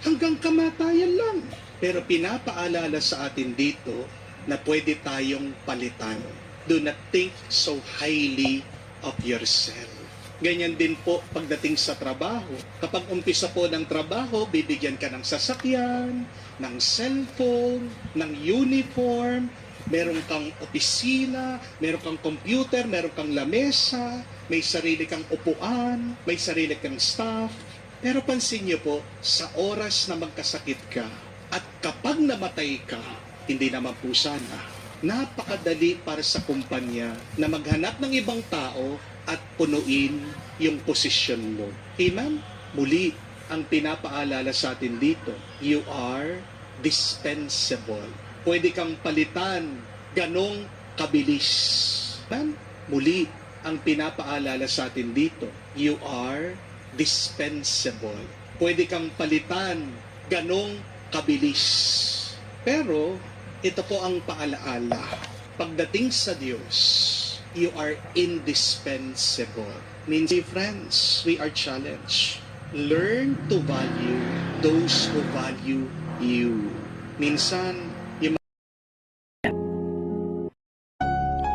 hanggang kamatayan lang. Pero pinapaalala sa atin dito na pwede tayong palitan. Do not think so highly of yourself. Ganyan din po pagdating sa trabaho. Kapag umpisa po ng trabaho, bibigyan ka ng sasakyan, ng cellphone, ng uniform, meron kang opisina, meron kang computer, meron kang lamesa, may sarili kang upuan, may sarili kang staff. Pero pansin niyo po, sa oras na magkasakit ka at kapag namatay ka, hindi naman po sana, napakadali para sa kumpanya na maghanap ng ibang tao at punuin yung posisyon mo. Amen? Muli, ang pinapaalala sa atin dito, you are dispensable. Pwede kang palitan ganong kabilis. Amen? Muli, ang pinapaalala sa atin dito, you are dispensable. Pwede kang palitan ganong kabilis. Pero, ito po ang paalaala. Pagdating sa Diyos, you are indispensable. Means, friends, we are challenged. Learn to value those who value you. Minsan,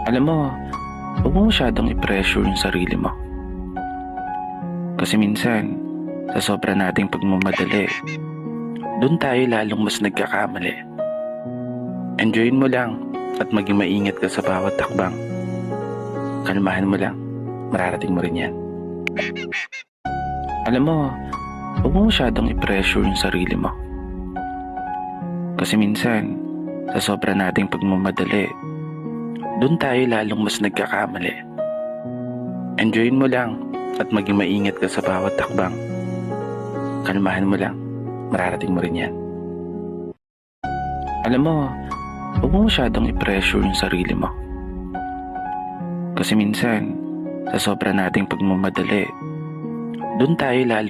Alam mo, huwag mo masyadong i-pressure yung sarili mo. Kasi minsan, sa sobra nating pagmamadali, doon tayo lalong mas nagkakamali. Enjoyin mo lang at maging maingat ka sa bawat takbang. Kalmahan mo lang, mararating mo rin yan. Alam mo, huwag mo masyadong i-pressure yung sarili mo. Kasi minsan, sa sobra nating pagmamadali, doon tayo lalong mas nagkakamali. Enjoyin mo lang at maging maingat ka sa bawat takbang. Kalmahan mo lang, mararating mo rin yan. Alam mo, huwag mo masyadong i-pressure yung sarili mo. Kasi minsan, sa sobra nating pagmamadali, doon tayo lalong